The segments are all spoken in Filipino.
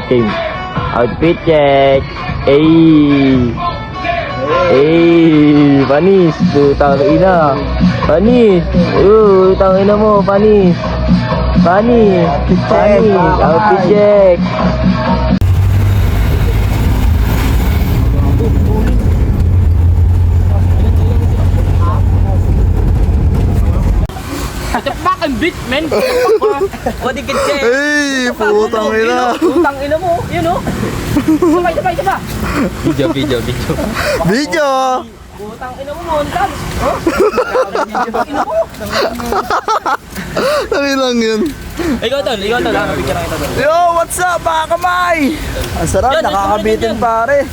Team. Outfit check. Panis. Putang ina. Panis. Tang ina mo, panis. Panis. Outfit check. Fucking bitch, man! What you can say? Hey, putang ina. Putang ina mo, yun o. Sabay. Video. Video. Putang ina mo, montan. Ina mo. Kami lang yun. Ikaw tol, nabigyan na kita tol. Yo, what's up mga kamay? Ang sarap, Yan, nakakabitin yan. pare.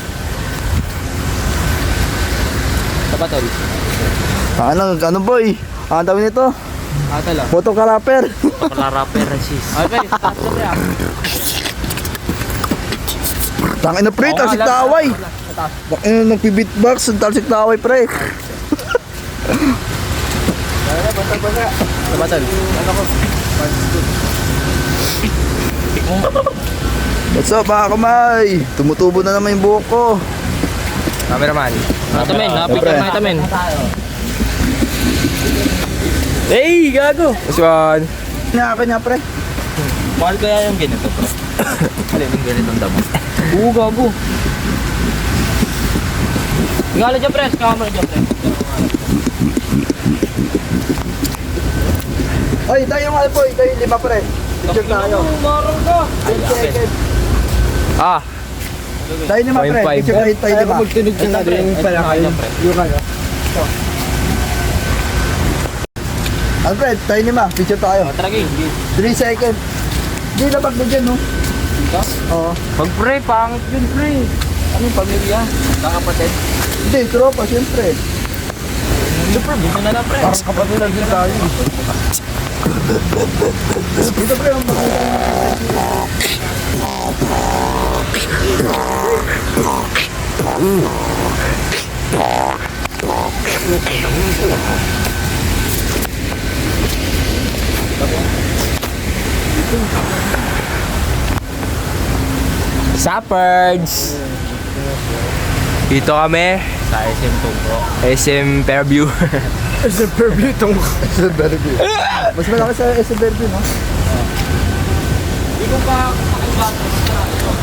Tapa tol. Ano boy? Ang tawin nito? Tol ah. Photographer. Rapper, sis. Okay, stop na yan. Tangin na pre, talsik taway. Nagpi-beatbox, talsik taway pre. Tapa tol. What's up mga kamay? Tumutubo na naman yung buhok ko. Cameraman. Men, napicture na kita men. Hey, gago! Swan! Kanya pre. Mahal kaya yung ganito bro? Alin yung ganitong damo? Oo, gago. Ngala dyan pres, camera dyan pres. Ay, tayo nga boy, tayo lima pre. Picture tayo. Marang ka! Ah! Tayo lima pre, 0.5. picture tayo lima. Magtunog ka na rin yung pala kayo. Yung ano? Alfred, tayo lima, picture tayo. Tragay. 3 seconds. Hindi labag na dyan, no? Oo. Pag pre, pangit yun pre. Ano yung pamilya? Kakapatid? Hindi, tropa, siyempre. Hindi pre, buto na lang pre. Parang kapatid lang din tayo. Dito pre, ang Sapards! Dito kami sa SM Tungko. SM Fairview. SM Fairview itong SM Fairview. Mas malaki sa SM Fairview, no? Hindi ko pa makaibato sa ito.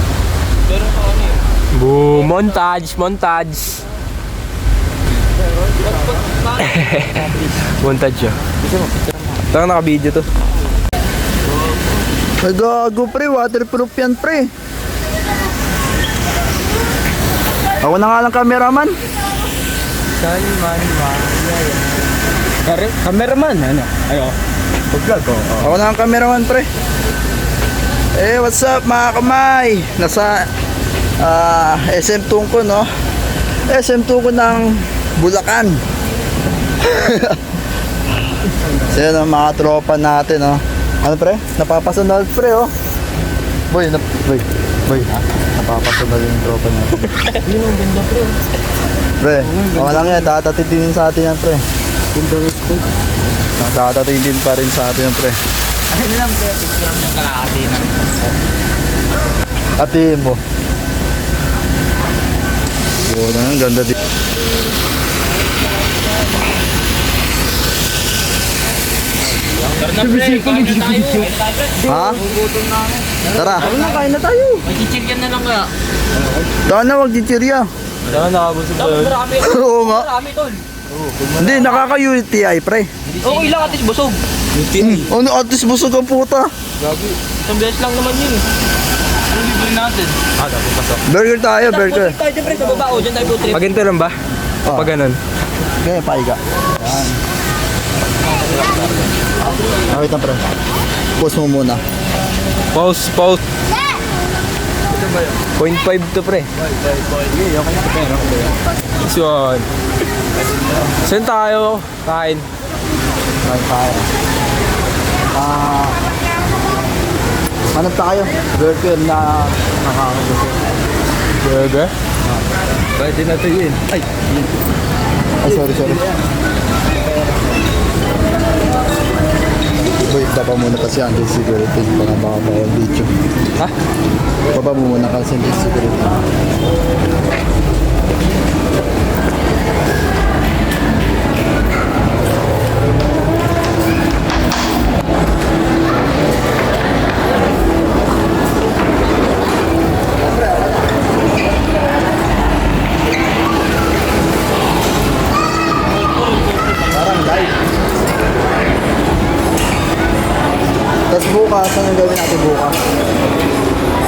Pero ito ano yun? Boom! Montage! Montage yun. Ito ang naka-video to. Ay gago pre, waterproof yan pre. Ako na nga lang cameraman. Cameraman, ano? Ayo. Pag-vlog ko. Ako na ang cameraman pre. What's up mga kamay? Nasa SM Tungko, no? SM Tungko ng Bulacan. So yun ang mga tropa natin, no? Ano pre? Napapasunod pre, oh. Boy, napapasunod yung tropa natin. Yun ang ganda pre. Pre, ako lang yan, tatatitin sa atin yan pre. Tatatitin pa rin sa atin yan pre. Ano lang pre, picture ng kalahati ng Atiin mo. Yun, ang ganda din. Tara na pre, kain na tayo. Ha? Gugutom na ako. Tara. Kain na tayo. Mag-chicken na lang kaya. Saan na, wag chichirya. Saan nakabusog ba yun? Marami. Oo nga. Marami tol. Hindi, nakaka-UTI pre. Okay lang atis busog. Ano, at least busog ang puta. Isang beses lang naman yun. Ano bibili natin? Dapat pasok. Burger tayo, burger. Tayo dyan pre sa baba o dyan tayo po trip. Paginto lang ba? Oh. Pag ganun. Kaya paiga. Yan. Wait na pre. Pause mo muna. Pause. 0.5 to pre. This one. Saan tayo? Kain. Kain tayo. Hanap tayo. Burger na nakakabusog. Burger? Pwede na ito yun. Ay, sorry. Boy, baba muna kasi ang security. Baka baka ba yung video. Ha? Baba mo muna kasi ang security. Parang live. Tapos bukas, ano yung gawin natin bukas?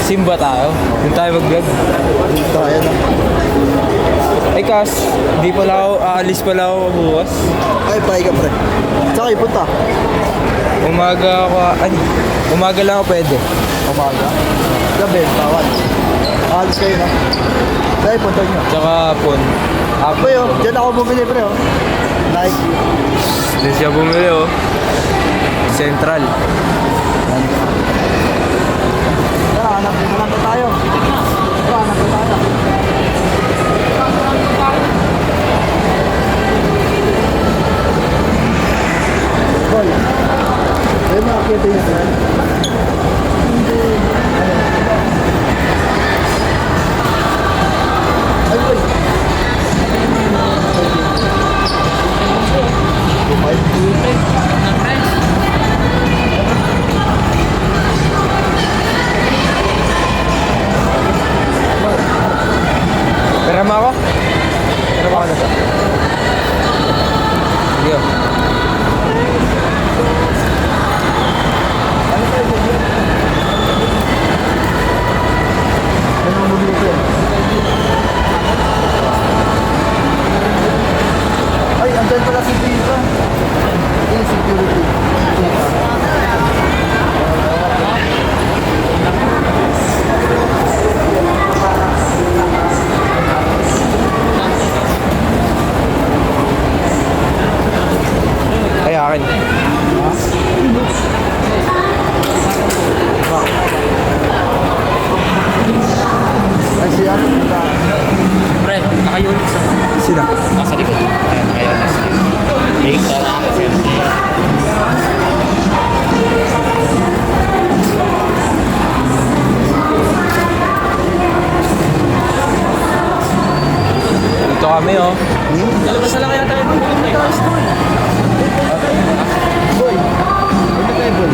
Simba tayo. Yung tayo mag-vlog. Dito tayo na. Ay kas, di pala ako, aalis pala ako bukas. Ay, pahay ka pre. Saan kayo punta? Umaga ako, umaga lang ako pwede. Umaga. Gabi, bawal. Alis kayo na. Dahil punta nyo. Tsaka hapon. Boy, oh, dyan ako bumili pre, oh. Nike. Doon siya bumili oh. Central. Hanap na tayo. Hanap na tayo. Boy, ay makakita niya sir. Ay, boy. Perama ako? Perama ako na siya. Sige oh. Ano ang bumili ko? Ay, andyan pala si Tita. Yung security. Ay, akin. Ay, siya. Pre, naka-unit sa Sila. nasa likod. Ayan, naka-unit sa likod. Make ka lang kasi. Dito kami oh. Lalabas na lang kaya tayo. Boy, ano tayo, boy?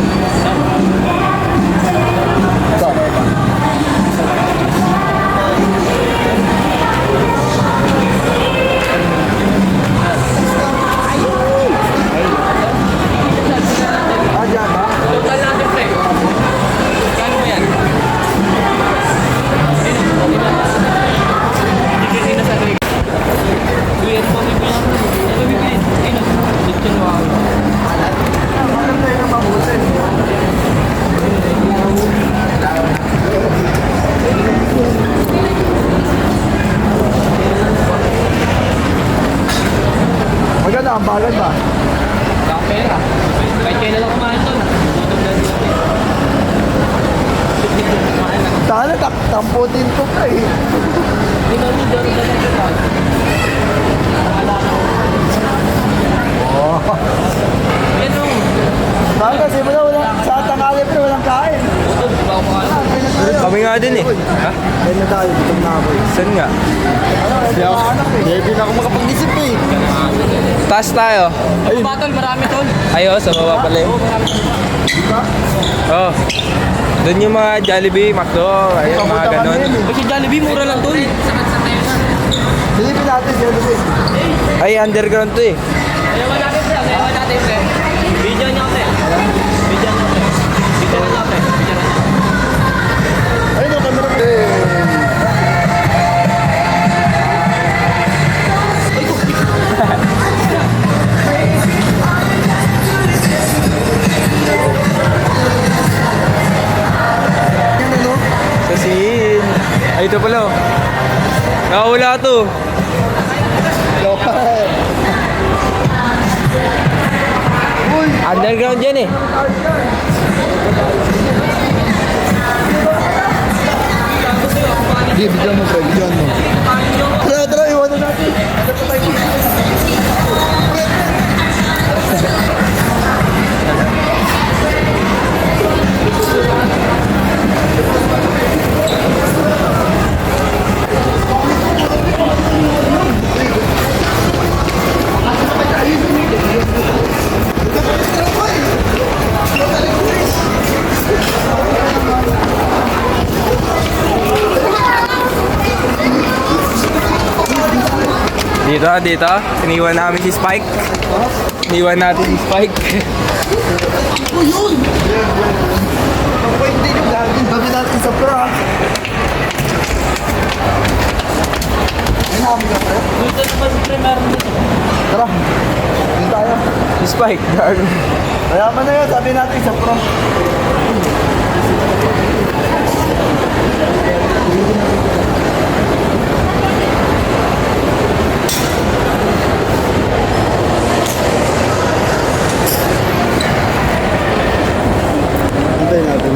Ah, dyan ba? Total natin, pre. Kano mo yan? Hindi na sa rig. Kuya, ano ba may bilang? Ano bibili? Ay, dito na ako. Alam tayo na mabuti. Maganda, ang bagal ba? Saka pera. Kahit kailan lang kumain to. Tala, tamputin ko ka eh. Hindi namin dyan ito. Oh. Yan o. Tala, kasi mo na walang, sa tangali pero walang kain. Ito, di ba ako makain? Kami nga din eh. Ha? Kain na tayo, gutom na ako eh. Saan nga? Hindi ako anak eh. Hindi na ako makapag-isip eh. Taas tayo. Ayun. Battle, marami tol. Ayo, sa baba pala yun. Oh. Doon yung mga Jollibee, McDo, ayun, mga ganon. Kasi Jollibee, mura lang tol. Silipin natin, Jollibee. Ay, underground to eh. Ayawan natin, pre. Ayawan natin, pre. Video niya, pre. Video niya, pre. Video na lang, pre. Video na lang. Ayun ang camera mo. Yan ano? Sa scene. Ay, ito pala oh. Nakawala to. Local. Uy! Underground yan eh. Hindi, bigyan mo, pre. Bigyan mo. Tara, tara, iwanan natin. Dito. Iniwan namin si Spike. Iniwan natin si Spike. Pwede yung gagawin. Gawin natin sa prank. May namin ka pre? Dito naman pre, meron dito. Tara. Dito tayo. Si Spike. Mayaman na yun. Sabi natin sa prank. Hintayin natin.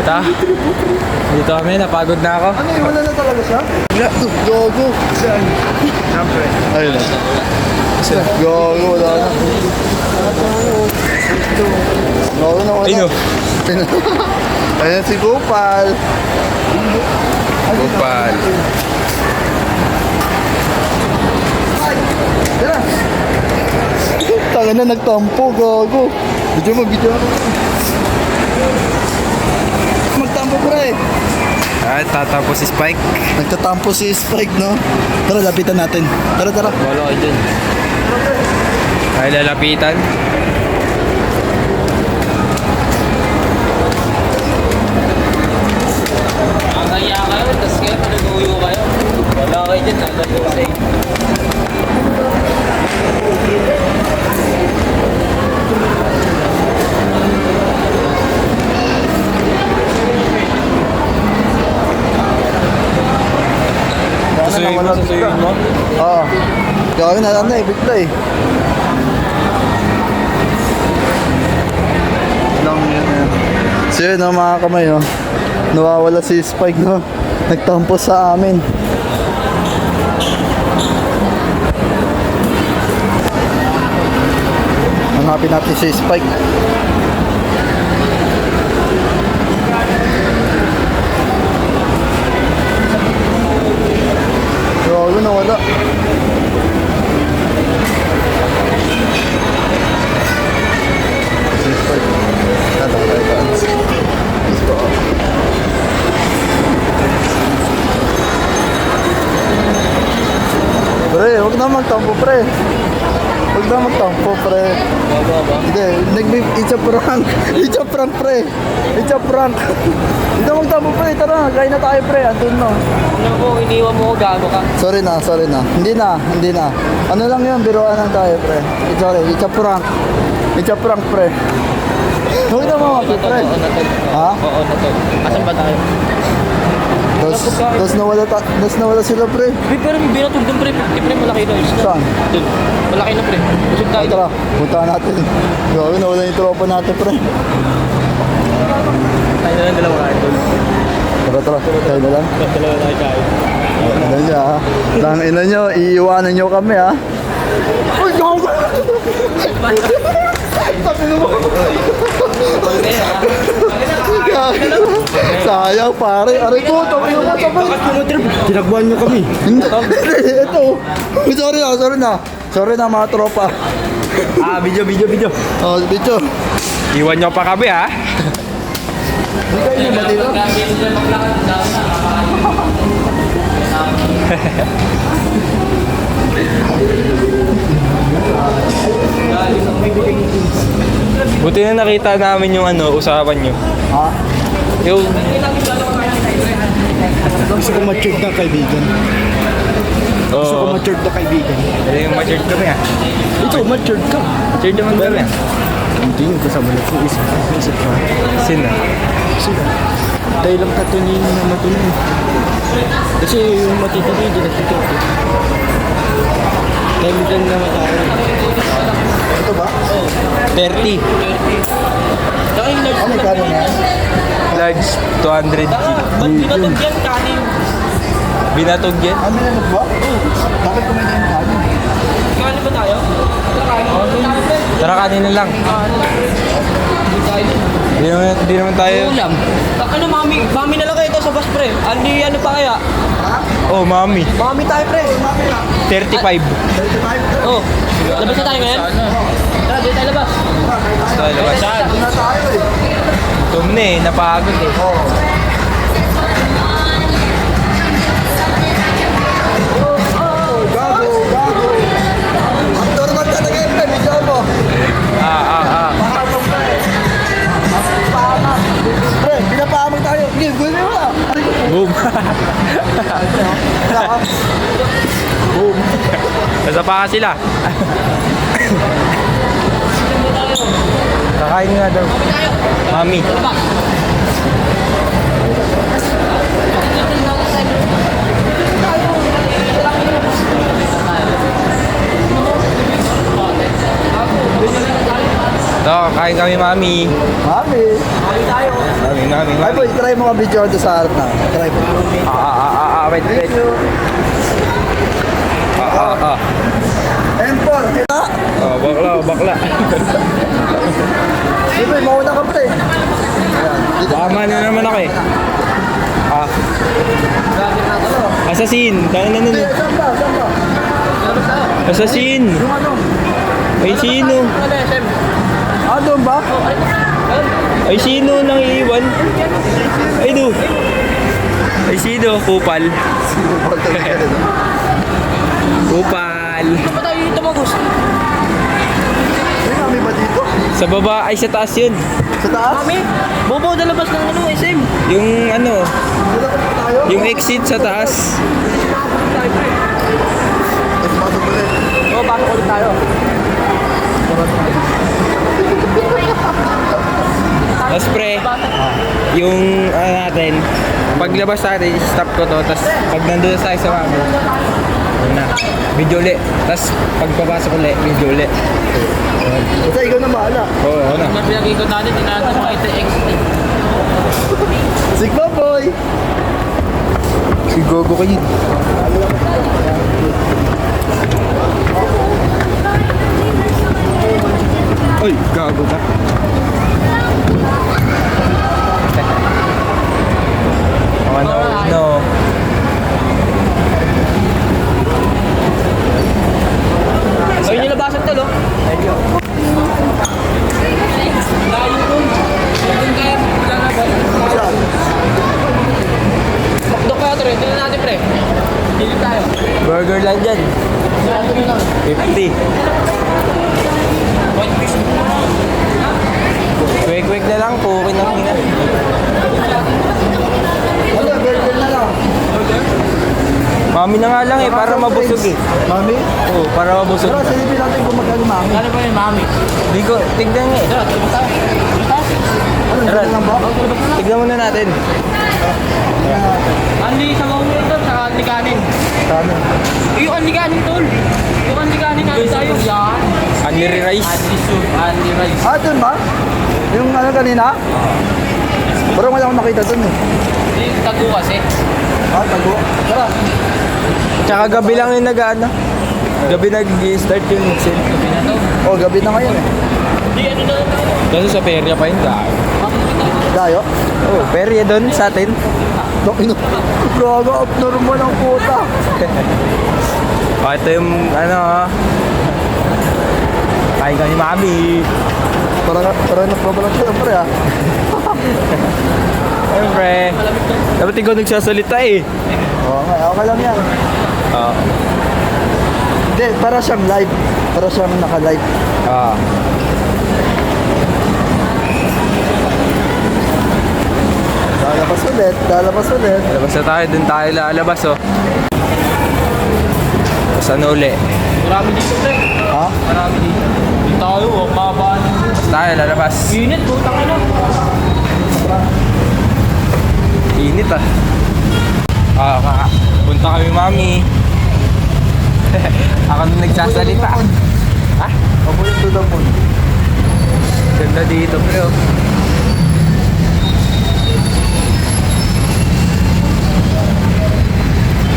Ito. Dito kami. Napagod na ako. Ano yun? Wala na talaga siya? Gogo. Saan? Siyempre. Ayun na. Gogo. Wala na. Gogo na wala. Ayun o. Ayan si Gopal. Gopal. Tara. Tanga na nagtampo. Gogo. Video mo. Magtampo pre. At tatapos si Spike. Nagtatampo si Spike, no? Tara, lapitan natin. Tara. Wala kayo dyan. Ay lalapitan. Nakakaya kayo, tapos kayo nag-uyo kayo. Wala kayo dyan, nagalayo kasi. Susuyuin mo? Oo. Gawin na lang na eh, bigla eh. Lang yun eh. So yun no, mga kamay no. Nawawala si Spike no. Nagtampo sa amin. Hanapin natin si Spike. Grabe nawala. Si Spike. Let's go. Pre, huwag na magtampo pre. Huwag na magtampo pre. Hindi, it's a prank. It's a prank pre. It's a prank. Hindi na magtampo pre, tara, kain na tayo pre, andun no. Ano mo, iniwan mo ko gago ka. Sorry na. Hindi na. Ano lang yun, biruan lang tayo pre. Sorry, it's a prank. It's a prank pre. Huwag na mamaki pre. Oo na to. Ha? Oo na to. Asan ba tayo? Tapos nawala sila pre. Pre, pero may binatog doon pre. Di pre, malaki na. Saan? Doon. Malaki na pre. Busog tayo. Tara, punta natin. Grabe, nawala yung tropa natin pre. Tayo na lang dalawa kayo doon. Tara, tayo na lang. Dalawa tayo kayo. Ano niya ha? Tang ina nyo, iiwanan nyo kami ha. Uy, gago! Sayang pare, aray ko, tapos mo sabay. Tinagbuhan nyo kami. Hindi, ito. Sorry na mga tropa. Video. Oh, bicho. Iwan nyo pa kami ha. Hindi kayo na ba dito? Buti na nakita namin yung usapan nyo. Ha? Yung Gusto ko matured na kaibigan. Gusto ko Oo. matured na kaibigan. Yung matured kami ha. Ito, matured ka. Matured naman kami ha. Hindi yung kasama na kung isip ka. Sino? Sila. Dahil lang katunin na matunin. Kasi yung matitunin, hindi nagtitunin. Dahil lang naman tayo. Ito ba? 30. Saka yung large. Ano kano na? Large 200G. Ba't binatog yan? Kanin. Binatog yan. Ano na ba? Bakit kumain yung kano? Kanin ba tayo? Tara kanina lang. Hindi naman tayo. Ulam. Ano, mami na lang kayo ito sa bus pre. Ano pa kaya? Oh, mami. Mami tayo pre. 35. Oh. Labas na tayo ngayon? Tara, dito tayo labas. Tayo labas. Na tayo eh. Tum na eh, napagod eh. Nasa pa sila. Kakain nga daw. Mami. Ito, kain kami, Mami. Mami. Mami. Ay boy, try mo ka video doon sa harap na. Try mo. Wait. M4, kita. Bakla. Di boy, mauna ka pre. Tama na naman ako eh. Assassin. Tangin na nun. Saan ba? Assassin. Yung ano? Ay, sino? Ah, doon ba? Ay, sino nang iiwan? Ay, do. Ay, sino? Kupal. Kupal. May mami ba dito? Sa baba, ay sa taas yun. Sa taas? Bobo, dalabas ng ano, SM. Yung ano, Dito pa tayo? yung exit sa taas. Pasok ulit. Oo, pasok ulit tayo. Tapos pre, yung ano natin, paglabas natin, stop ko to, tapos pag nandun tayo sa mami, na, video ulit. Tapos pagpapasok ulit, video ulit. Basta ikaw na bahala. Oo, na. Ang pinag-ikot natin, tinatang mga exit. Sigma boy! Si Gogo kayo. Uy, gago ka. No. Sabi niyo labasan to, lo? Layo dun. Doon kaya lalaban. Saan? Doon kaya to rin. Tingnan natin, pre. Hilip tayo. Burger lang dyan. 50. One piece. Quick na lang, pukin ang hina. Ano, burger na lang. Mami na nga lang eh, para mabusog eh. Mami? Oo, para mabusog. Tara, silipin natin kung magkano mami. Kano ba yun, mami? Di ko, tignan nga eh. Tara, tulabas tayo. Ano, Tara. ganun lang ba? Tignan muna natin. Andi sa mga ulo doon, saka andi kanin. Kano? Yung andi kanin, tol. Yung andi kanin natin tayo. Yan. Unli rice. Andi soup, andi rice. Ah, dun ba? Yung ano kanina? Parang wala akong nakita dun eh. Hindi, tago kasi. Ah, tago. Tara. Tsaka gabi lang yung nag-ano. Gabi nag-start yung mixin. Gabi na to. Oh, gabi na ngayon eh. Hindi, ano na tayo. Kasi sa perya pa yun dahil. Dayo? Oo, perya doon sa atin. Ino. Gaga, abnormal ang puta. Ito yung ano ha. Kain ka ni Mami. Parang nagbabalang ka pre ah. Siyempre. Dapat ikaw nagsasalita eh. Oo nga, okay lang yan. Oo. Hindi, para siyang live. Para siyang naka-live. Ah. Lalabas ulit, lalabas ulit. Labas na tayo, dun tayo lalabas oh. Tapos ano uli? Marami dito, pre. Ha? Marami dito. Dito tayo, ang babaan. Tapos tayo lalabas. Init, putang ina. Init ah. Punta kami Mami. Ako na nagsasalita. Ha? Papunod to the moon. Ganda dito bro.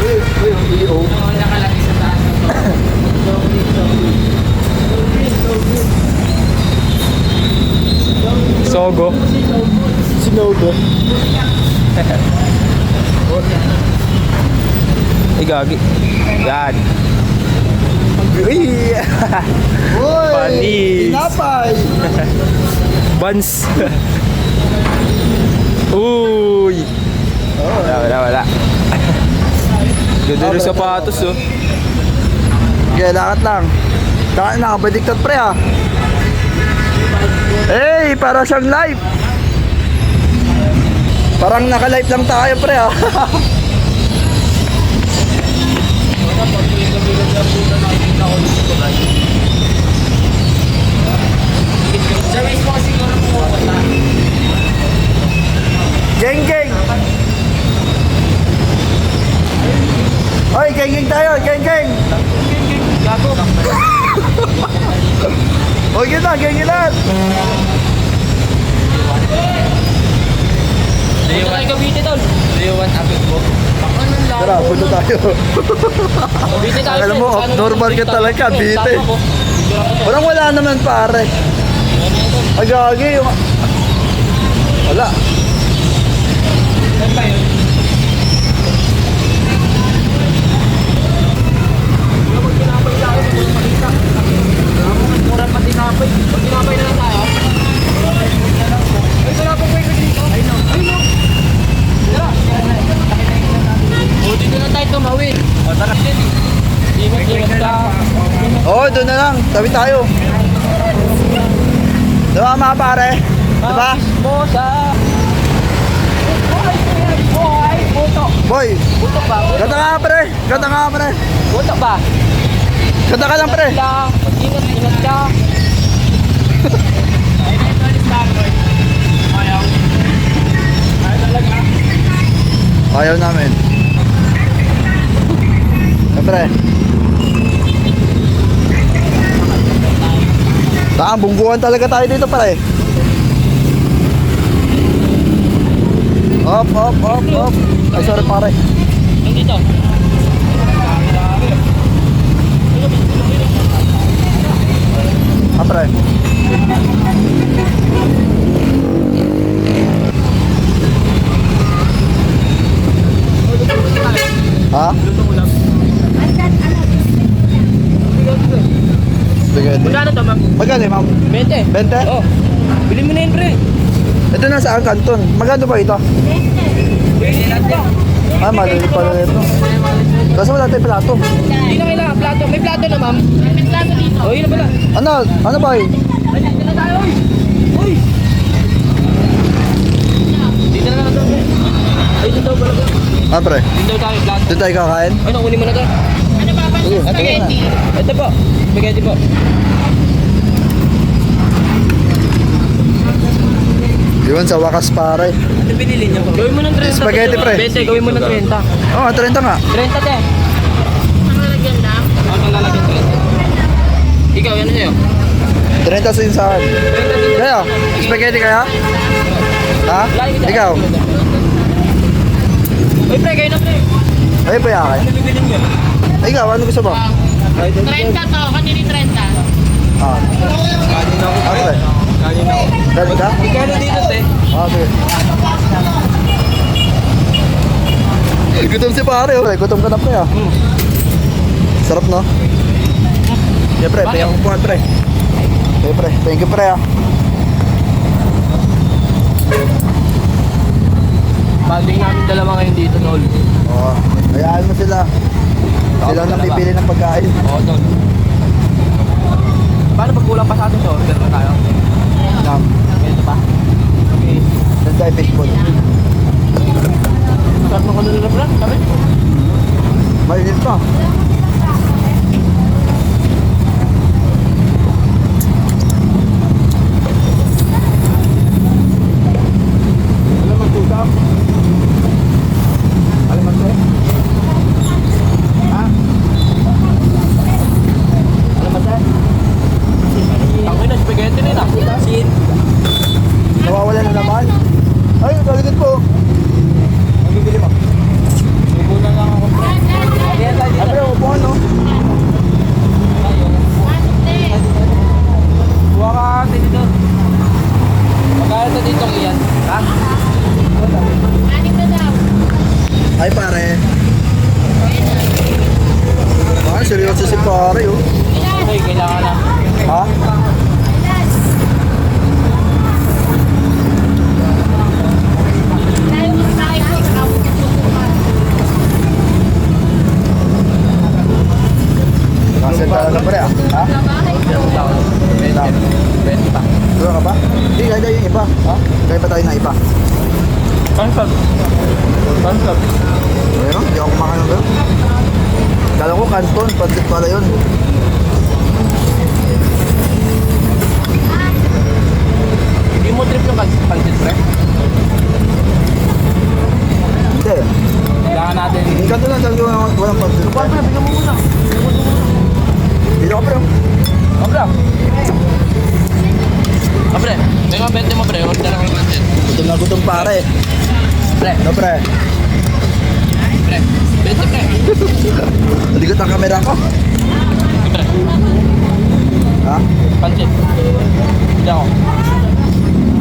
Uy, Nakalagay sa taas. Sogo. Sinodo. Ay gagi. Yan. Uy! Uy! Panis. Tinapay! Buns. Uy. Wala. Ganda rin sapatos oh. Okay, lakad lang. Nakabadiktat pre ah. Hey, para siyang live. Parang naka-live lang tayo pre ah. Sa mismo kasi siguro pumunta. Geng, geng! Oy, geng, geng tayo! Geng, geng! Gago. Oy, geng na! Geng, geng lahat! Punta tayo Cavite, tol. Tara, punta tayo. Cavite tayo. Alam mo, pre. normal ka talaga, Cavite. Tama ko. Picture ako, tol. Parang wala naman pare. Ay, gagi yung... Wala. Mura pa tinapay. Pag tinapay na lang tayo. Ay, wala pong kwento dito. Ay, no. Ay, no. Tara. O, dito na tayo tumawid. O, tara. Ingat ka. Oo, doon na lang. Tabi tayo. Diba mga pare? Diba? Mosa. Boy, puto. Boy, Puto ba? kata nga pre. Kata nga pre. Puto ba? Kata ka lang pre. Lang. Ingat ka. Ayaw namin. Pre. Bungguan talaga tayo dito pare. Up, up, up, up. Ay, sorry pare. Nandito. Ah, pre. Ha? Spaghetti. Magkano to, ma'am? Magkano, ma'am? 20. 20? Oh. Bili mo na yun, pre. Ito na saan kanton? Magkano ba ito? Ah, maliit pala nito. Kasi wala tayong plato. Hindi na kailangan plato. May plato na, ma'am. May plato dito. Oh, yun na pala. Ano ba eh? Ay, dito na tayo, oy. Uy. Dito na lang ito, pre. Ay, dito daw pala. Ah, pre. Dito tayo, plato. Doon tayo kakain? Ay, nakunin mo na to. Ano ba? Sige. Spaghetti. Ito po. Spaghetti po. Yun, sa wakas pare. Ano binili niyo? Gawin mo ng 30. Spaghetti, pre. 20, gawin mo ng 30. Oo, 30 nga. 30, te. Ang lalagyan na? Ang lalagyan 30. Ikaw, ano sa'yo? 30 sin sa akin. 30 din. Kaya, spaghetti kaya? Ha? Ikaw? Uy, pre, kayo na, pre. Ay, pa yakin. Ano bibili niyo? Ikaw, ano gusto mo? 30 to, kanina 30. Ah, Kanin ako. ah, pre. Kanin ako. Dali ka? Gano'n dito, te? Ah, sige. Gutom si pare, oh. Gutom ka na pre, ah. Sarap, no? Yeah, pre. Tingnan mo po, pre. Okay, pre. Thank you, pre, ah. Banding namin dalawa ngayon dito, tol. Oo. Hayaan mo sila. Sila nang pipili ng pagkain. Oo, tol. Paano pag kulang pa sa atin, so order na tayo? Nam. Ganito pa? Okay. Doon tayo fishball. Sarap mo ka nila, bro. Sabi? Mainit pa. Alam mo, tutap. Alam mo, sir? Ha? Alam mo, sir? Tangin na, spaghetti na yun, ah. Sin. Nawawala na naman. Ay, galigid po. Ang bibili mo? Ubo na lang ako, pre. Ayan tayo Ay, dito. pero upuan, no? Buha ka ate dito. Magkaya ito dito iyan. Ha? Ay, pare. Ah, seryoso si pare, oh. Okay, kailangan na. Ha? Kasi talaga pre, ah. Ha? Dura ka ba? Hindi, kaya yung iba. Ha? Kaya pa tayo na iba. Pansap. Pansap. Meron? Hindi ako kumakain ng Kala ko kanton, pansit pala yun. Hindi mo trip yung pansit, pre? Hindi. Kailangan natin. Yung kanton lang, talaga walang pansit. Pre, bigyan mo muna. Dito ka pre. Pre. Pre, may mga 20 mo, pre. Huwag na lang yung pansit. Gutom na gutom pare. Pre, No pre. pre. 20, pre. Ligot ang kamera ko. Pre, Ha? pansit. Hindi ako.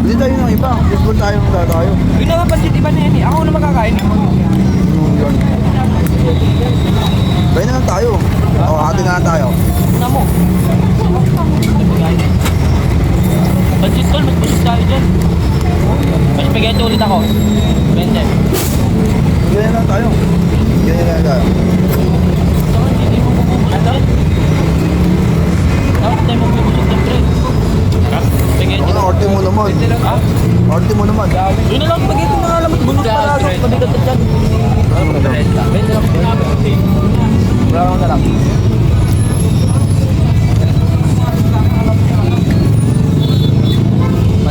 Hindi tayo ng iba. Baseball tayo ng tayo. Yun naman pansit, iba na yan eh. Ako na makakain. Kaya na lang tayo. O, hati na lang tayo. Una mo. Pansit tol, mas busog tayo dyan. Mas spaghetti ulit ako. 20. Kaya na lang tayo. Kaya na lang tayo. Hindi mo bubuksan doon. Dapat tayo magbubusog doon, pre. Spaghetti. Ano, orte mo naman. Ha? Orte mo naman. Yun na lang, spaghetti na alam mo. Bunot pa lang. Mabigat na dyan. Benta lang. Wala lang na lang.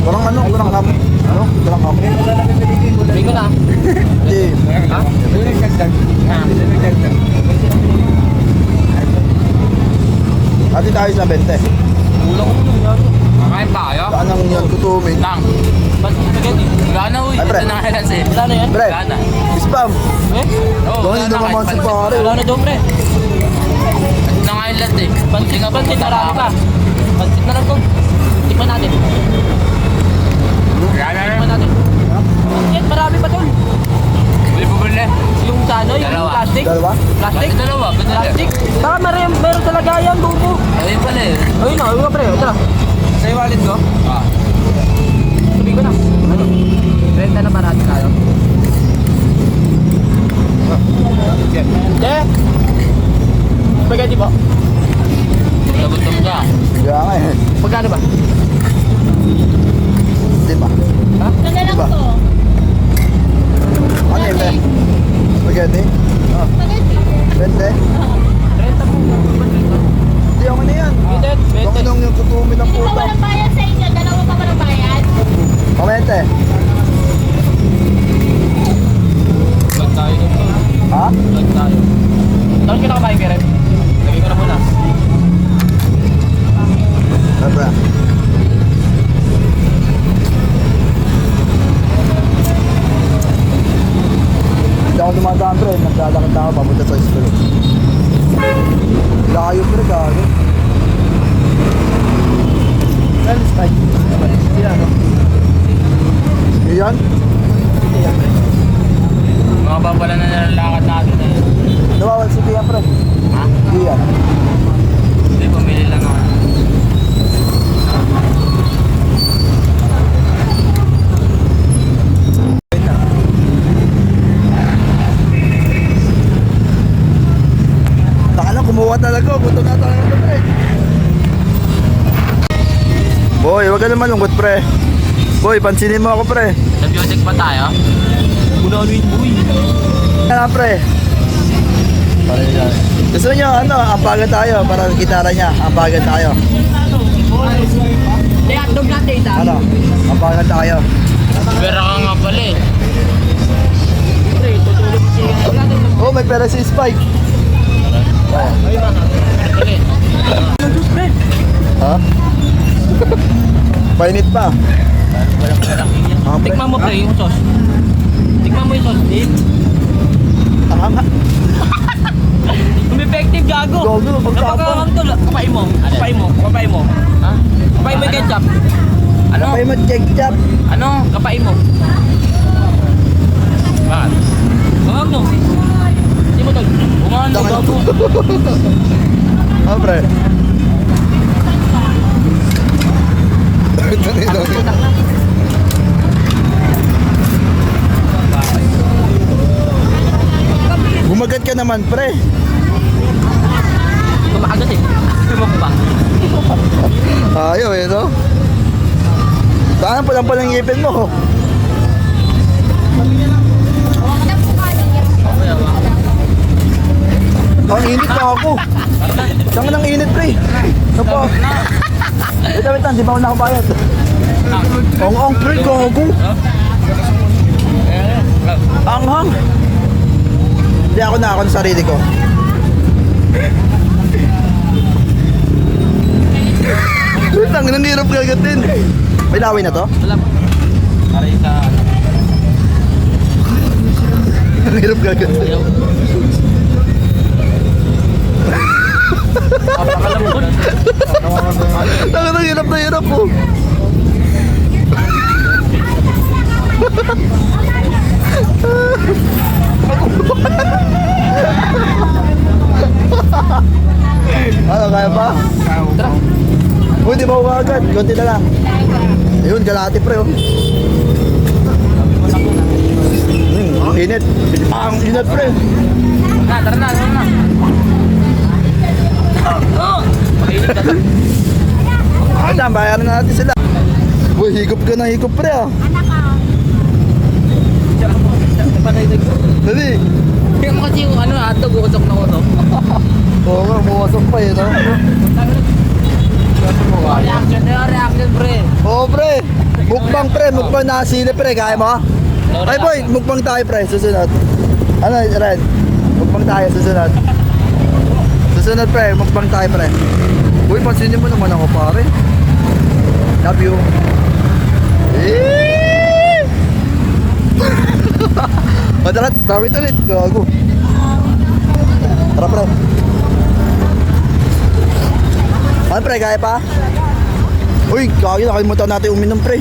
Kurang ano, kurang ham. Ano? Kurang ham. Bigay ko na. Hindi. Ha? Hati tayo sa 20. Ulang ko nung kakain pa kayo? Saan ang yan tutumin? Lang. Ba't spaghetti? Wala na uy. Ay, pre. Ito na kailan sa'yo. Wala na yan? Pre. Wala na. Spam. Eh? Oo, Doon wala hindi na naman kahit si pansit. pare. Wala na doon, pre. Ito na nga yung lahat eh. Pansit nga, pansit. Marami pa. Pansit na lang to. Tikman natin. Tikman natin. Pansit, marami pa doon. Bili po bili. Yung sa ano, yung Dalawa. plastic. Dalawa? Plastic? Dalawa, Plastic? Baka meron talaga yan, bubo. Ayun pala eh. Ayun na, ayun nga pre. Tara. Sa wallet ko? Ah. Sabi ko na. Ano? Renta na parati tayo. Eh? Spaghetti po? Nagutom ka. Kaya nga eh. Magkano ba? Hindi ba? Ha? Hindi ba? Ano yun eh? Spaghetti? Ah. 20? Renta po. Hindi ako na yan. Bitet, Baka bitet. nung yung tutumin ng Ito puta. walang bayad sa inyo. Dalawa pa walang bayad. Pamente. Vlog tayo dun to. Ha? Vlog tayo. Saan ka nakakain ka rin? Lagay ko na muna. Tara. Hindi ako dumadaan pre. Naglalakad na ako papunta sa school. Layo pre gago. Saan spike? Yan no? Yan? Mga babala na nalalakad natin eh. Nawawal si Kuya pre. Ha? Kuya. Hindi, pumili lang ako. Taka na kumuha talaga. Gusto na tayo ito pre. Boy, wag ka na malungkot pre. Boy, pansinin mo ako pre. Nag-music pa tayo? Bunaluin mo eh. Ano pre? Gusto nyo ano, ampagan tayo para gitara niya, ampagan tayo. Hindi, hotdog natin ita. Ano? Ampagan tayo. Pera ka nga pala eh. Pre, tutulog si... Oh, may pera si Spike. Ay, mga. Pala eh. Ha? Painit pa. Ah, pre. Tikman mo pre yung sauce. Tikman mo yung sauce, eh. Tama. Effective gago. Gago, pagtapang. Napakakang tol. Kapay mo. Kapay mo. Kapay mo. Ha? Kapay mo yung ketchup. Ano? Kapay mo check chop. Ano? Kapay mo. Bakit? Bawag no. Hindi mo tol. Umano Tama. gago. Ah, pre. Dali, dali. Gumagat ka naman, pre. Kumakagat eh. Kumaka pa. Ayaw eh, no? Saan palang ngipin mo? Ang init na ako. Saan ka nang init, pre? Ano pa? Wait lang, di ba ako nakabayad? Ang pre, gago. Anghang. Hindi ako na sa sarili ko. Ang nanirap gagatin. May laway na to? Wala pa. Aray sa... Ang hirap gagatin. Ang hirap na hirap po. Ano, kaya pa? Tara. Uy, di ba ako agad? Konti na lang. Ayun, kalahati pre, oh. Ang init. Ang init, pre. Tara na. Ah, bayaran na natin sila. Uy, higop ka na higop, pre, ah. Dali. Kaya mo kasi yung ano, atog, usok na usok. Oo nga, buwasok pa eh, no? Reaction, pre. Oo, pre. Mukbang, pre. Mukbang na sili, pre. Kaya mo? Ay, boy. Mukbang tayo, pre. Susunod. Ano, Red? Mukbang tayo, susunod. Susunod, pre. Mukbang tayo, pre. Uy, pansinin mo naman ako, pare. Love you. Eh! O, tara. Dawit ulit. Gago. Tara, pre. Ano, pre? Kaya pa? Uy, kaya nakalimutan natin uminom, pre.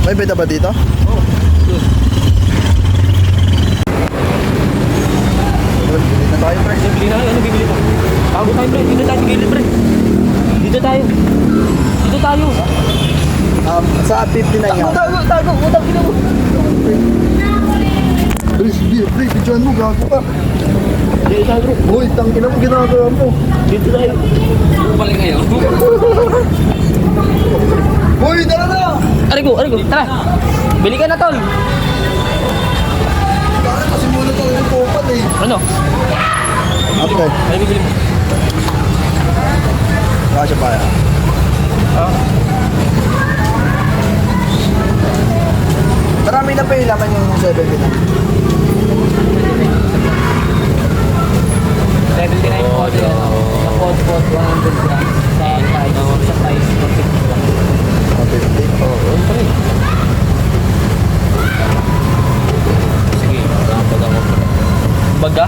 May beda ba dito? Oo. Bili na tayo, pre. Bili na, ano bibili mo? Bago tayo, pre. Dito tayo, bigilid, pre. Dito tayo. Sa 59 nga. Tago. Utang gina mo. Pre, sige, pre. Bidyan mo, gago ka. Dito tayo, bro. Uy, tangin mo ginagawa mo. Dito tayo. Balik kayo. Uy, tara na! Aray ko. Tara. Bili ka na, tol. Bakit kasi muna tayo ng kupal eh. Ano? Okay. Ano bibili mo? Kasya pa yan. Marami na pa yung laman yung 7 na. 79 po din. Sa pot 100 grams. Sa size 150 grams. 150. Oo, pre. Sige, baga mo. Baga?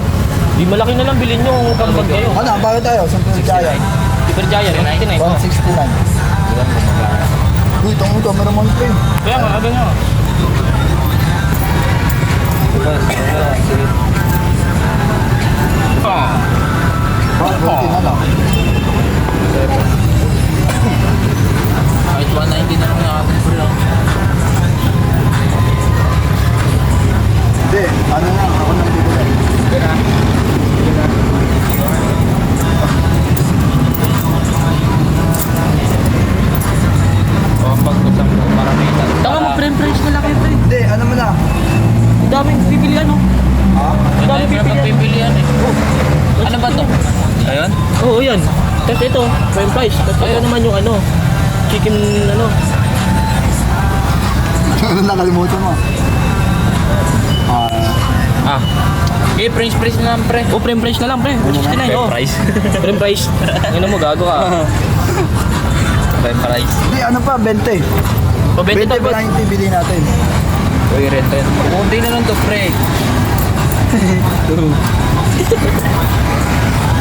Di malaki na lang bilhin nyo kung pambag kayo. Ano, bago tayo? Sample Giant. Super Giant, 99. 169. Uy, tango ka, meron pa yun. Kaya nga, aga nga. Buti na lang. Kahit 190 na lang natin po lang. Hindi, ano na, ako nang bibili. Tama mo, frame na lang kayo, pre. Hindi, ano mo na? Ang daming pipilian, no? Ha? Ang daming pipilian. Ano ba to? Ayan? Oo, yan. Tapos ito, prime price. Tapos ito naman yung ano, chicken ano. Ano nakalimutan mo? Okay, French fries na lang, pre. Oh, prime price na lang, pre. 69, oh. Prime price. Ano mo, gago ka. Prime price. Hindi, ano pa, 20. O, 20 to, 20 pa lang yung bibili natin. Uy, renta yun. Kunti na lang to, pre.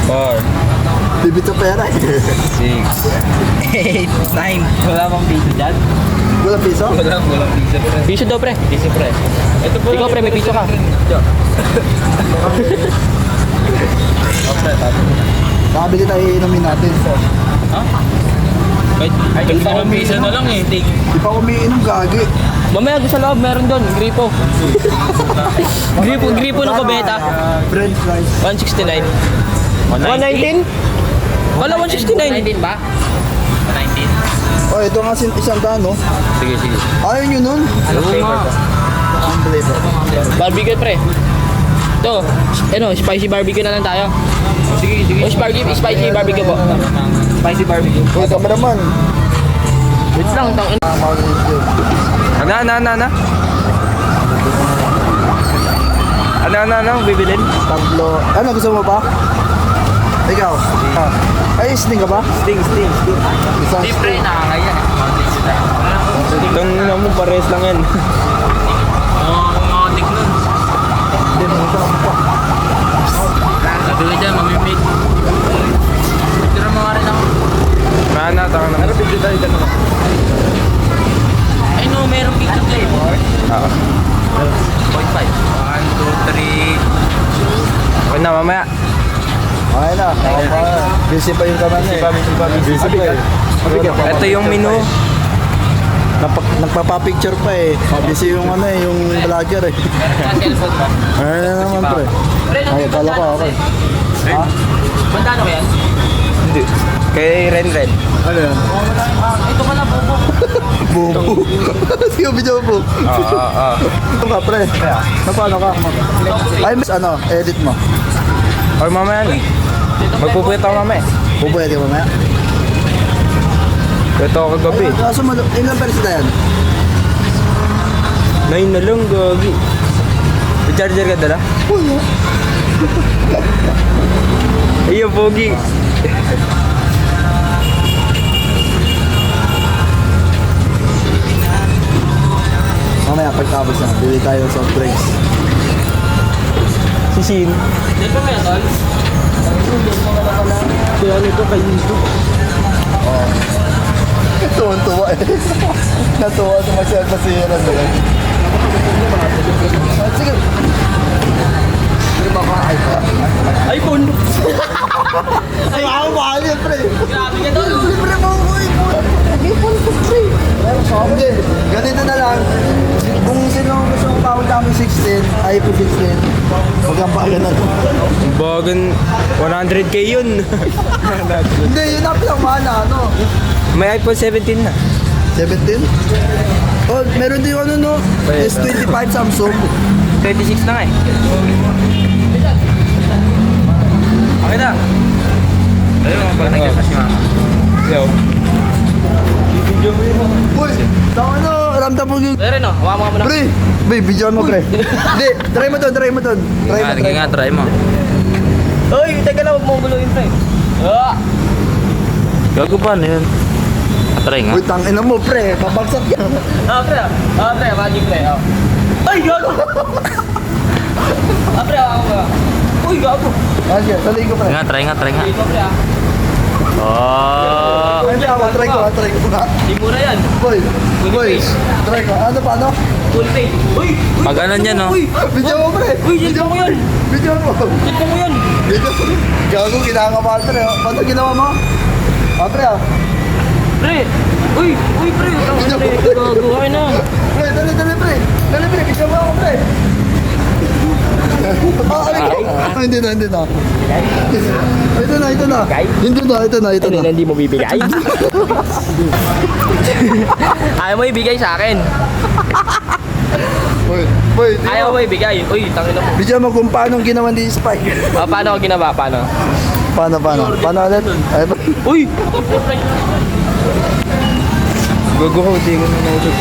4, Bibit sa pera eh. 6, 8, 9. Wala bang piso dyan? Walang piso? Walang piso, pre. Piso daw, pre. Piso, pre. Ito po. Ikaw, pre, may piso ka. Nakabili tayo inumin natin. Ha? Ay, piso na lang eh. Di pa umiinom, gagi. Mamaya doon sa loob, meron doon. Gripo. gripo ng Kobeta. French fries. 169. 119? Wala, 169. 119 ba? 119. Oh, ito nga isang daan, no? Sige. Ayaw nyo nun? Ano flavor? Ang flavor. Barbecue, pre. Ito, ano, spicy barbecue na lang tayo. Sige, sige. Spicy barbecue po. Spicy barbecue. Uy, cameraman. Wait lang, tangin. Ano, bibilin? Tatlo. Ano, gusto mo ba? Ikaw? Ay, sting ka ba? Sting. Isang Siyempre, nakakaya. Itong ina mo, pares lang yan. Mga tignan. Sabi ko dyan, mamimik. Tira mo nga rin ako. Mana, taka naman. Ano, pwede tayo dyan. Ay no, merong picture kayo. Oo. 0.5. 1, 2, 3. Okay na, mamaya. Okay na. Busy pa yung kaman eh. Busy pa eh. Ito yung menu. Nagpapapicture pa eh. Busy yung ano eh, yung vlogger eh. Sa cellphone mo. Ano na naman pre? Pre, Ay, kala ko ako eh. Ha? Bandano ko yan? Hindi. Kay Ren. Ano yan? Ito pala, bobo. Bubu. Sige, video po. Oo. Ito ka pre. Paano ka? Ay, mas ano, edit mo. Or mamaya na. Magpupuyat ako mamaya. Pupwede mo maya. Ito ako kagabi. Kaso ilang persona yan? 9 na lang, gagi. May charger ka dala? Wala. Ayun, pogi. Mamaya pagkabos na, bili tayo ng soft drinks. Sisin. Dito mo yan, tol? Kaya nito kayo dito. Tuwan-tuwa eh. Natuwa sa masyadong pasiran nila. Sige. Sige ba ka? iPhone! Ay, ako mahal yan, pre. Grabe ka, tol! Libre mo ako, iPhone. iPhone ko, pre. Hindi, ganito na lang. Kung sino gusto kong bawal kami 16, iPhone 16, magkampagan na to. Bagan, 100k yun. Hindi, yun ang pinamahal na, ano. May iPhone 17 na. 17? Oh, meron din yung ano, no? S25 Samsung. 26 na nga eh. Okay na. Ayun mga pag nagkakasi mama. Yo. Uy, tama na, ramdam mo yung... Pero no, hawa mo muna. Pre, video mo, pre. Hindi, try mo doon. Try mo. Try mo. Uy, teka lang, huwag mong guluhin, pre. Ah! Gago pa na yun. Try nga. Uy, tangin na mo, pre. Babagsak yan. Pre, magic pre, Ay, gago! Pre, ako ba? Uy, gago! Sige, sali ko, pre. Try nga. Ito, pre, Oh. Hindi, ako, try ko na. Di mura yan. Boy, try ko. Ano pa, ano? Full pay. Uy! Pag ano niyan, no? Uy! Video mo, pre. Uy, dito mo yan! Video mo. Dito mo yan! Video mo. Gago, kinakabahan, pre. Paano ginawa mo? Pre, Pre! Uy, pre! Video mo. Gago, okay na. Pre, dali, pre. Dali, pre. Video mo ako, pre. Hindi na. Ito na. Hindi mo bibigay? Ayaw mo ibigay sa akin. Boy, Ayaw mo ibigay. Uy, tangin mo. video mo kung paano ginawa ni Spike. Paano ko ginawa? Paano? Paano ulit? Ay, Uy! Gago ko, di ko nanonood.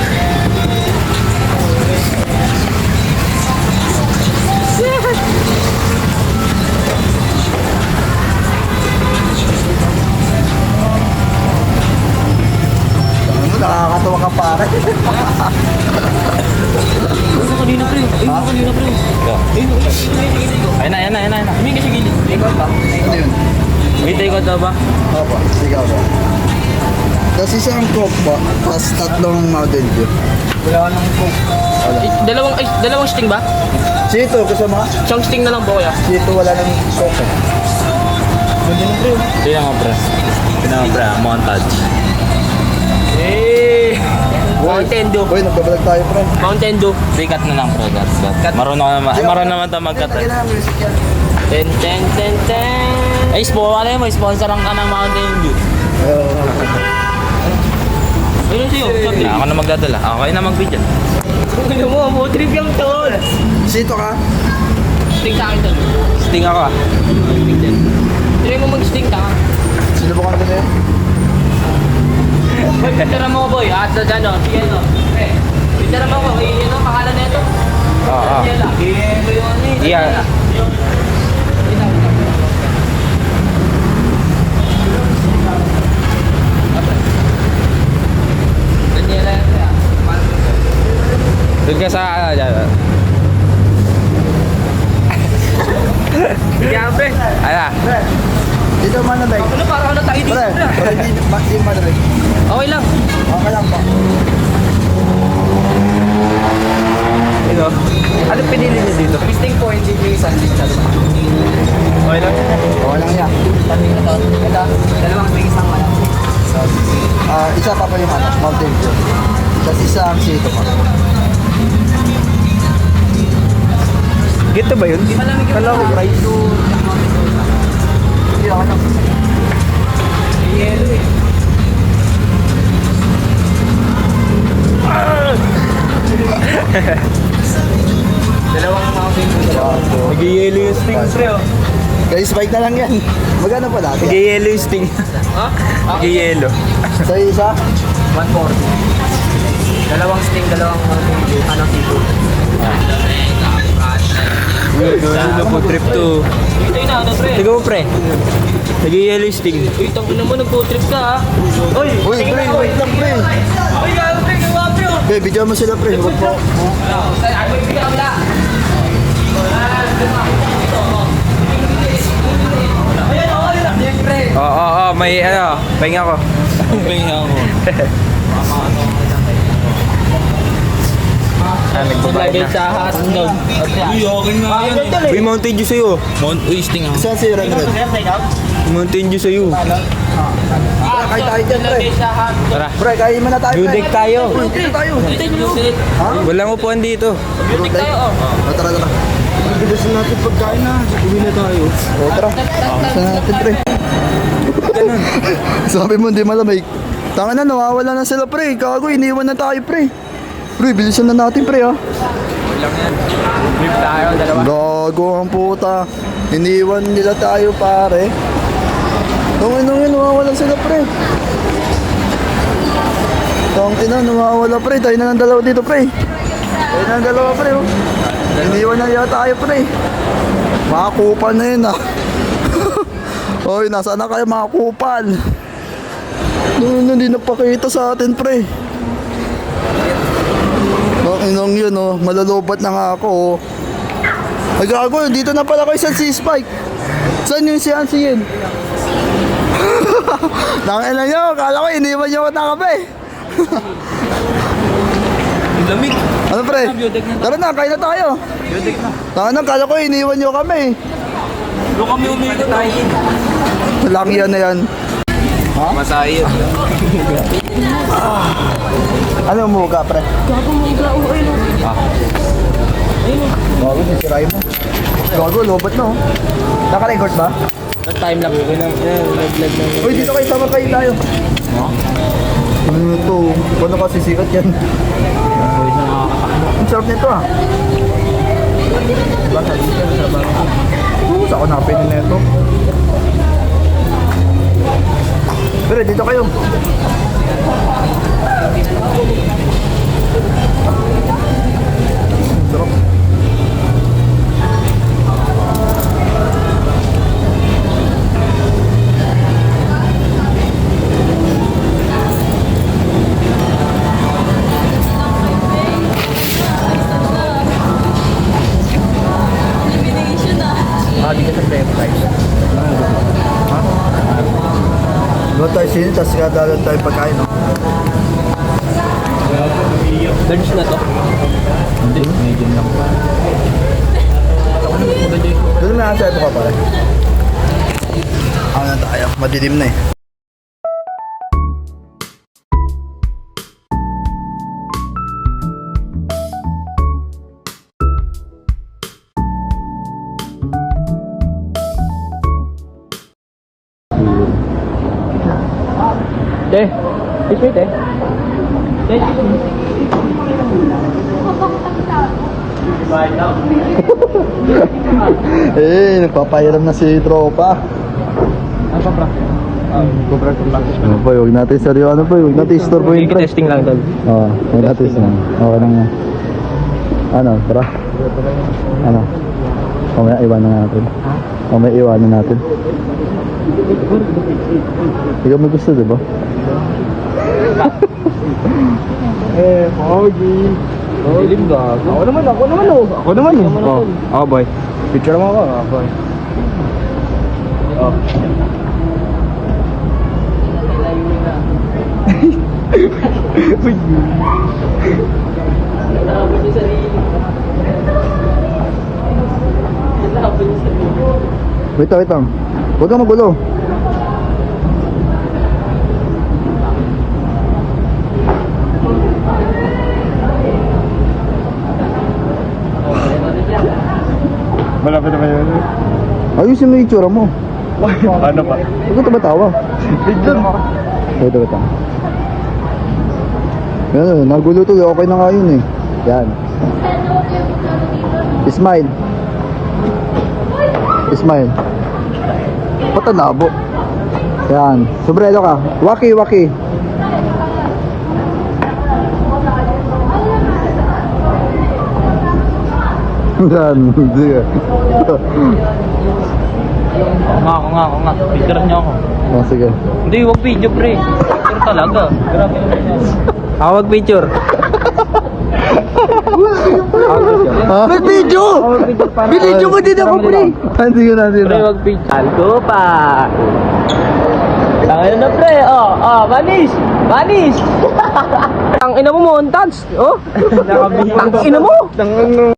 nakakatawa ka pare. Kanina pre. Kanina pre. Ayun na. Hindi kasi gilid. Ikaw ba? Ano yun? May take out daw ba? Opo, sigaw po. Tapos isang coke po, tapos tatlong Mountain Dew. Dalawang sting ba? Sito, gusto mo? Isang sting na lang po kaya. Sito, wala nang coke. Hindi nga, pre. Montage. Mountain Dew. Boy, nagbabalag tayo, pre. Mountain Dew. Sikat na lang, pre. Cut. Marunong naman tayo mag-cut. Kailangan ng music yan. Ten. Ay, mo, sponsoran ka ng Mountain Dew. Ayun sa'yo. Sabi. Ako na magdadala. Ako na mag-video. Ano mo trip yung tol. Sito ka? Sting sa akin doon. Sting ako ah. Sting din. Try mo mag-sting ka. Sinubukan ko na yun. Boy, picture mo boy. At sa dyan, sige no. Eh, picture mo ko. Kaya yun, pangalan na ito. Oo. Daniela. Ito yung ano eh. Yeah. Daniela. Daniela yan kaya. Doon ka sa ano dyan. Kaya pre. Ano? Dito man na bag. Ano para ano tayo dito Pre, pre? pre, di madali. Okay lang. Okay lang po. Ito. Ano pinili niyo dito? Sting po, hindi yung isang dito. Okay lang. Okay lang yan. Ito. Dalawang may isang wala. Isa pa yung ano, Mountain Dew. Tapos isa ang sito pa. Gito ba yun? Kala ko price. Hindi ako lang. Yelo eh. Dalawang mountain dew. Nag-yelo yung Sting, pre oh. Guys, bike na lang yan. Magkano pa dati? Nag-yelo yung Sting. Ha? Nag-yelo. Sa isa? 140. Dalawang sting, dalawang mountain dew. Anong tipo? Ano po trip to? Ito yun ano pre? Tiga mo pre. Nag-yelo yung Sting. Uy, tangin mo, nag-trip ka ha? Uy! Uy, pre, wait lang, pre. Uy, gago pre, gawa pre oh! Pre, bigyan mo sila, pre. Huwag po. Ako yung bigyan kabila. Ayan, okay lang. Ayan pre. Oo, may ano, pahinga ko. Pahinga ako. Nagbabayad na. Sa hotdog. Uy, okay nga yan. Uy, Mountain Dew sa'yo. Uy, sting ako. Saan si Red Red? Mountain Dew sa'yo. Kain tayo dyan, pre. Tara. Pre, kain mo na tayo, pre. Dudek tayo. Uy, dito tayo. Walang upuan dito. Butik tayo oh. Tara, tara. Bilis natin pagkain na. Uwi na tayo. O, tara. Saan natin, pre? Sabi mo, hindi malamig. Tanga na, nawawala na sila, pre. Kago, iniwan na tayo, pre. Pre, bilisan na natin, pre, ha. Trip tayo, dalawa. Gago ang puta. Iniwan nila tayo, pare. Nungin, nawawala sila, pre. Tangin na, nawawala, pre. Tayo na ng dalawa dito, pre. Tayo na ng dalawa, pre, oh. Iniwan na yata tayo, pre. Mga kupal na yun, ah. Oy, nasaan na kayo, mga kupal? Hindi napakita sa atin, pre. Inong yun, oh. Malalobat na nga ako, oh. Ay, gago, dito na pala kayo sa C-Spike. Saan yung si Hansi yun? Nakailan nyo, kala ko iniwan nyo ako nakape. Lamig. Ano, pre? Tara na, kain na tayo. Tara na, kala ko iniwan nyo kami. Doon kami umikot tayo. Lang yan na yan. Masaya. Ano mo ka, pre? Gago mo ka, uy. Gago, sisirain mo. Gago, lobat na, oh. Naka-record ba? Time lang. Uy, dito kayo, sama kayo tayo. Ano ito? Paano kasi sikat yan? Ang sarap nito, ah. Diba, sa ako napinin na ito. Pero dito kayo. Sarap. Di ka sa premo tayo. Doon tayo sinin, tapos kadalan tayo pagkain, no? Lunch na to? Hindi, medium lang. Doon na nasa ito ka pala. Ano na tayo? Madilim na eh. Te, excuse me, te. Te, excuse me. Nagpapahiram na si tropa. Ano pa, bro? GoPro to practice. Ano po, huwag natin seryo, ano po, huwag natin store po yung pre. Testing lang tol. Oo, huwag natin lang. Okay lang yan. Ano, tara. Ano? Mamaya iwanan natin. Mamaya iwanan natin. Ikaw may gusto, diba? Pogi. Dilim gago. Ako naman oh. Ako naman oh. Oh, boy. Picture mo ako. Oh, boy. Oh. Wait lang. Huwag kang magulo. Malapit na ba yun? Ayusin mo yung itsura mo. Ano pa? Huwag ka tumatawa. Wait lang. Yan, nagulo to. Okay na nga yun eh. Yan. Smile. Smile. Patanabo. Yan. Sombrero ka. Waki. Yan. Sige. Ako nga. Picture niyo ako. Oh, sige. Hindi, wag video pre. Picture talaga. Grabe naman yan. Hawag picture. Ha? May video! Binidyo mo din ako, pre! Hindi ko natin Pre, wag picture. Algo pa. Tangan na pre. Manis. Ang ina mo montage. Oh. Ang ina mo.